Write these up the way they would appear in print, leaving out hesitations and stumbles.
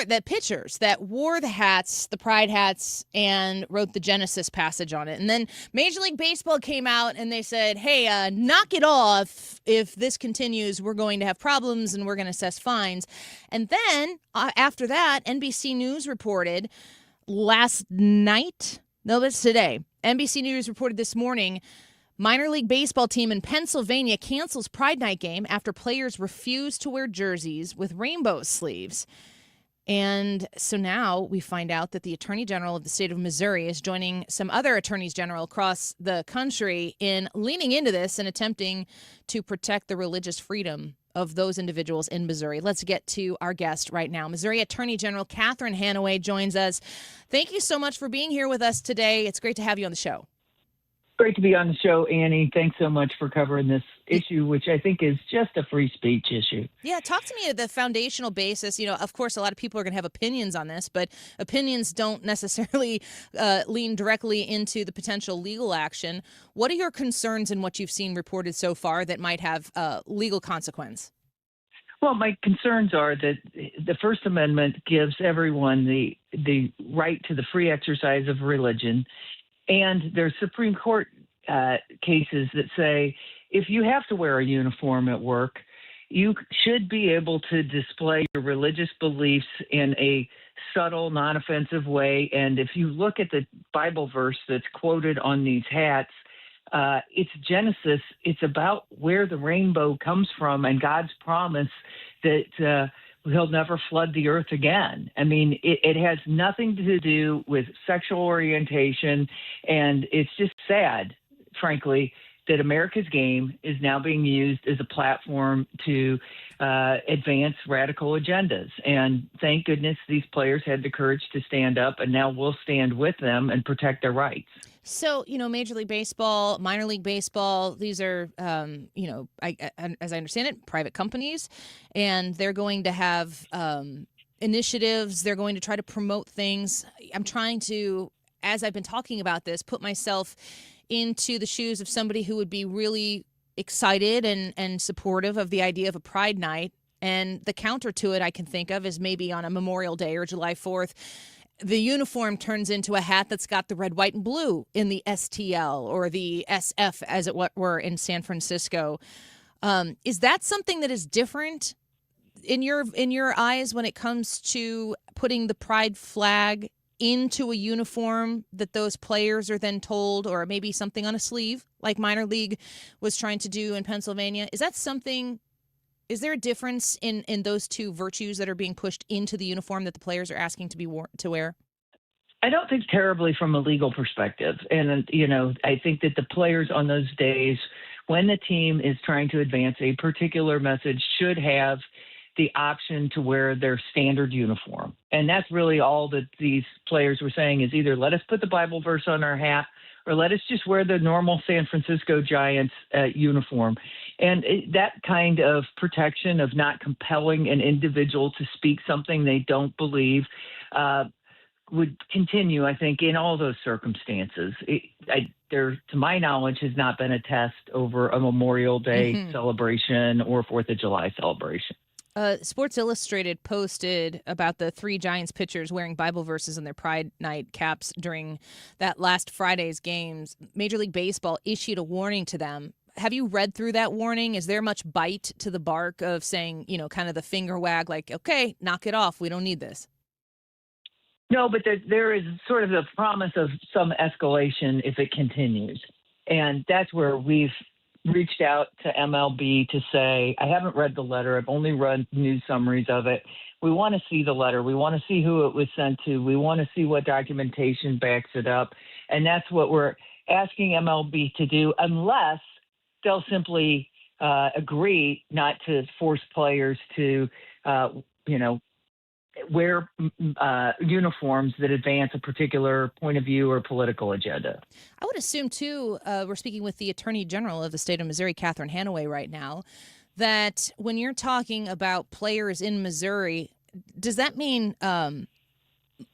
the pitchers that wore the hats, the pride hats, and wrote the Genesis passage on it. And then Major League Baseball came out and they said, hey, knock it off. If this continues, we're going to have problems and we're going to assess fines. And then after that, NBC News reported last night, no, it's today. NBC News reported this morning, minor league baseball team in Pennsylvania cancels Pride Night game after players refuse to wear jerseys with rainbow sleeves. And so now we find out that the Attorney General of the state of Missouri is joining some other attorneys general across the country in leaning into this and attempting to protect the religious freedom of those individuals in Missouri. Let's get to our guest right now. Missouri Attorney General Katherine Hanaway joins us. Thank you so much for being here with us today. It's great to have you on the show. Great to be on the show, Annie. Thanks so much for covering this issue, which I think is just a free speech issue. Yeah, talk to me at the foundational basis. You know, of course, a lot of people are going to have opinions on this, but opinions don't necessarily lean directly into the potential legal action. What are your concerns in what you've seen reported so far that might have legal consequence? Well, my concerns are that the First Amendment gives everyone the right to the free exercise of religion. And there's Supreme Court cases that say if you have to wear a uniform at work, you should be able to display your religious beliefs in a subtle, non-offensive way. And if you look at the Bible verse that's quoted on these hats, it's Genesis. It's about where the rainbow comes from and God's promise that he'll never flood the earth again. I mean, it has nothing to do with sexual orientation, and it's just sad, frankly, that America's game is now being used as a platform to advance radical agendas. And thank goodness these players had the courage to stand up, and now we'll stand with them and protect their rights. So, you know, Major League Baseball, minor league baseball, these are, as I understand it, private companies, and they're going to have initiatives. They're going to try to promote things. I'm trying to, as I've been talking about this, put myself into the shoes of somebody who would be really excited and supportive of the idea of a Pride Night. And the counter to it I can think of is maybe on a Memorial Day or July 4th, the uniform turns into a hat that's got the red, white, and blue in the STL or the SF, as it were, in San Francisco. Is that something that is different in your eyes when it comes to putting the pride flag into a uniform that those players are then told, or maybe something on a sleeve like minor league was trying to do in Pennsylvania? Is that something? Is there a difference in those two virtues that are being pushed into the uniform that the players are asking to wear? I don't think terribly from a legal perspective. And, you know, I think that the players on those days, when the team is trying to advance a particular message, should have the option to wear their standard uniform. And that's really all that these players were saying is either let us put the Bible verse on our hat or let us just wear the normal San Francisco Giants uniform. And that kind of protection of not compelling an individual to speak something they don't believe would continue, I think, in all those circumstances. There, to my knowledge, has not been a test over a Memorial Day celebration or 4th of July celebration. Sports Illustrated posted about the 3 Giants pitchers wearing Bible verses on their Pride Night caps during that last Friday's games. Major League Baseball issued a warning to them. Have you read through that warning? Is there much bite to the bark of saying, you know, kind of the finger wag, like, okay, knock it off, we don't need this? No, but there is sort of a promise of some escalation if it continues. And that's where we've reached out to MLB to say, I haven't read the letter. I've only read news summaries of it. We want to see the letter. We want to see who it was sent to. We want to see what documentation backs it up. And that's what we're asking MLB to do, unless they'll simply agree not to force players to, wear uniforms that advance a particular point of view or political agenda. I would assume, too, we're speaking with the Attorney General of the state of Missouri, Katherine Hanaway, right now, that when you're talking about players in Missouri, does that mean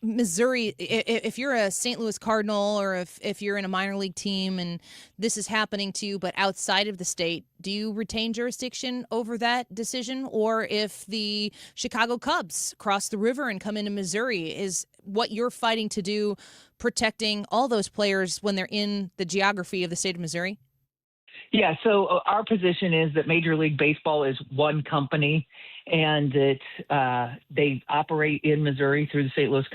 Missouri, if you're a St. Louis Cardinal or if you're in a minor league team and this is happening to you, but outside of the state, do you retain jurisdiction over that decision? Or if the Chicago Cubs cross the river and come into Missouri, is what you're fighting to do protecting all those players when they're in the geography of the state of Missouri? Yeah, so our position is that Major League Baseball is one company and that they operate in Missouri through the St. Louis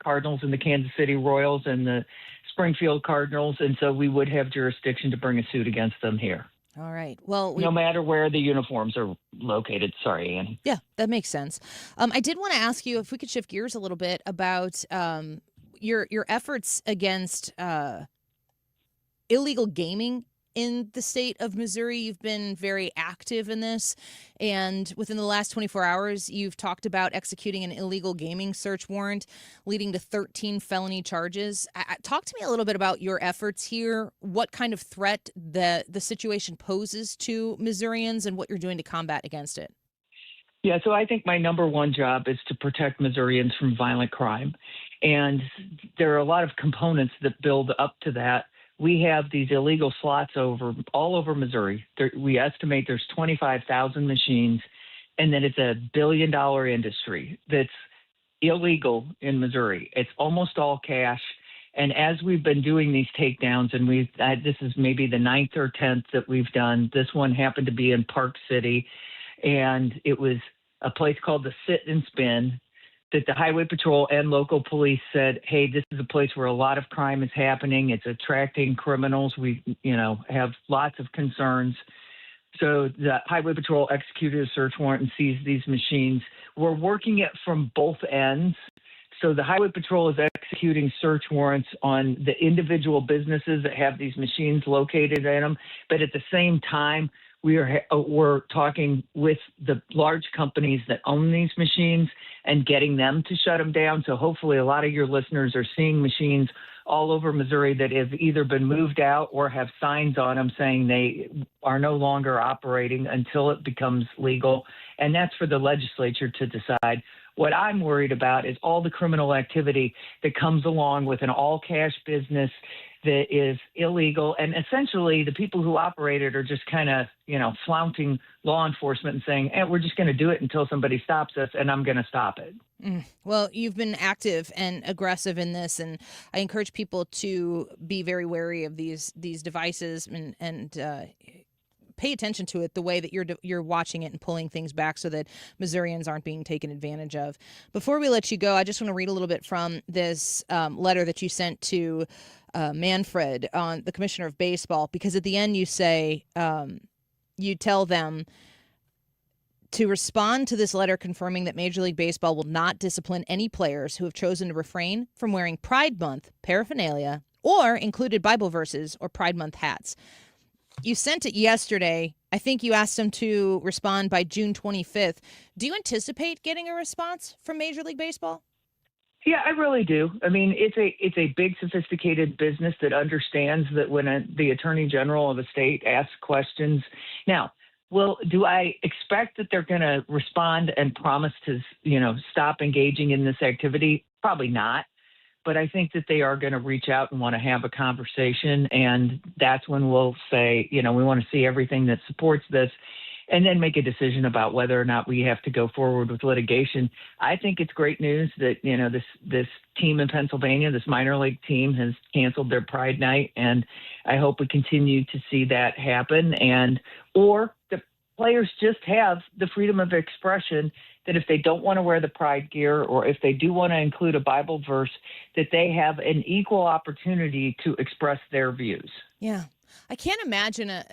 Cardinals and the Kansas City Royals and the Springfield Cardinals. And so we would have jurisdiction to bring a suit against them here. All right. Well, no matter where the uniforms are located. Sorry, Annie. Yeah, that makes sense. I did want to ask you if we could shift gears a little bit about your efforts against illegal gaming in the state of Missouri. You've been very active in this, and within the last 24 hours, you've talked about executing an illegal gaming search warrant leading to 13 felony charges. Talk to me a little bit about your efforts here, what kind of threat the situation poses to Missourians, and what you're doing to combat against it. Yeah, so I think my number one job is to protect Missourians from violent crime. And there are a lot of components that build up to that. We have these illegal slots all over Missouri. We estimate there's 25,000 machines, and that it's $1 billion industry that's illegal in Missouri. It's almost all cash. And as we've been doing these takedowns, and this is maybe the 9th or 10th that we've done. This one happened to be in Park City, and it was a place called the Sit and Spin, that the Highway Patrol and local police said, hey, this is a place where a lot of crime is happening. It's attracting criminals. We, have lots of concerns. So the Highway Patrol executed a search warrant and seized these machines. We're working it from both ends. So the Highway Patrol is executing search warrants on the individual businesses that have these machines located in them. But at the same time, we're talking with the large companies that own these machines and getting them to shut them down. So hopefully a lot of your listeners are seeing machines all over Missouri that have either been moved out or have signs on them saying they are no longer operating until it becomes legal. And that's for the legislature to decide. What I'm worried about is all the criminal activity that comes along with an all-cash business that is illegal. And essentially, the people who operate it are just kind of, flaunting law enforcement and saying, we're just going to do it until somebody stops us, and I'm going to stop it. Well, you've been active and aggressive in this, and I encourage people to be very wary of these devices and pay attention to it the way that you're watching it and pulling things back so that Missourians aren't being taken advantage of. Before we let you go, I just want to read a little bit from this letter that you sent to Manfred, on the commissioner of baseball, because at the end you say, you tell them to respond to this letter confirming that Major League Baseball will not discipline any players who have chosen to refrain from wearing Pride Month paraphernalia or included Bible verses or Pride Month hats. You sent it yesterday. I think you asked them to respond by June 25th. Do you anticipate getting a response from Major League Baseball? Yeah, I really do. I mean, it's a big, sophisticated business that understands that when the Attorney General of a state asks questions. Now, do I expect that they're going to respond and promise to, stop engaging in this activity? Probably not. But I think that they are going to reach out and want to have a conversation. And that's when we'll say, we want to see everything that supports this, and then make a decision about whether or not we have to go forward with litigation. I think it's great news that, this team in Pennsylvania, this minor league team, has canceled their Pride Night. And I hope we continue to see that happen. Or the players just have the freedom of expression that if they don't want to wear the pride gear, or if they do want to include a Bible verse, that they have an equal opportunity to express their views. Yeah. I can't imagine, a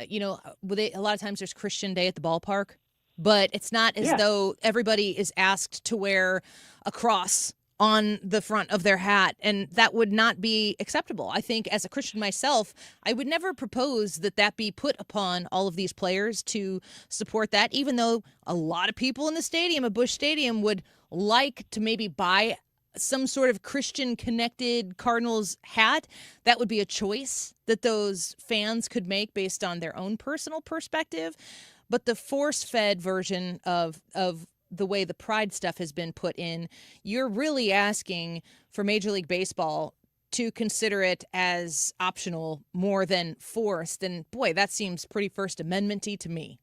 lot of times there's Christian Day at the ballpark, but it's not as though everybody is asked to wear a cross on the front of their hat, and that would not be acceptable. I think as a Christian myself, I would never propose that be put upon all of these players to support that, even though a lot of people in the stadium at Busch Stadium would like to maybe buy some sort of Christian-connected Cardinals hat. That would be a choice that those fans could make based on their own personal perspective. But the force-fed version of the way the pride stuff has been put in, you're really asking for Major League Baseball to consider it as optional more than forced. And boy, that seems pretty First Amendment-y to me.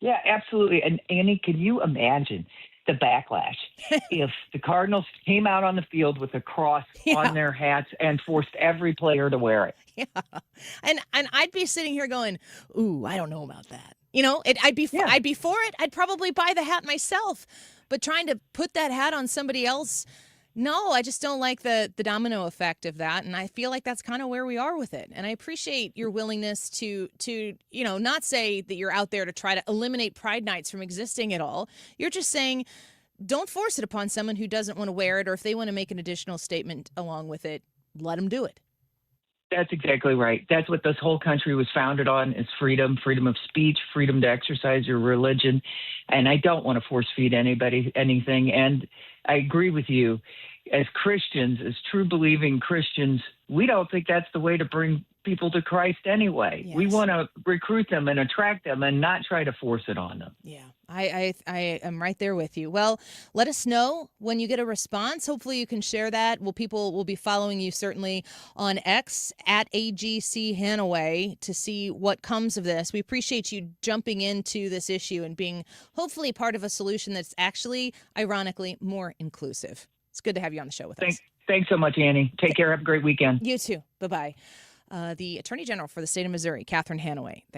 Yeah, absolutely. And Annie, can you imagine the backlash if the Cardinals came out on the field with a cross on their hats and forced every player to wear it? Yeah. And I'd be sitting here going, ooh, I don't know about that. You know, I'd be for it. I'd probably buy the hat myself. But trying to put that hat on somebody else, no, I just don't like the domino effect of that. And I feel like that's kind of where we are with it. And I appreciate your willingness to not say that you're out there to try to eliminate Pride Nights from existing at all. You're just saying, don't force it upon someone who doesn't want to wear it, or if they want to make an additional statement along with it, let them do it. That's exactly right. That's what this whole country was founded on, is freedom of speech, freedom to exercise your religion. And I don't want to force feed anybody anything. And I agree with you. As Christians, as true believing Christians, we don't think that's the way to bring people to Christ anyway. Yes. We want to recruit them and attract them and not try to force it on them. Yeah, I am right there with you. Well, let us know when you get a response. Hopefully you can share that. People will be following you certainly on X at AGC Hanaway to see what comes of this. We appreciate you jumping into this issue and being hopefully part of a solution that's actually, ironically, more inclusive. It's good to have you on the show with us. Thanks so much, Annie. Take care. Have a great weekend. You too. Bye-bye. The Attorney General for the state of Missouri, Katherine Hanaway, there.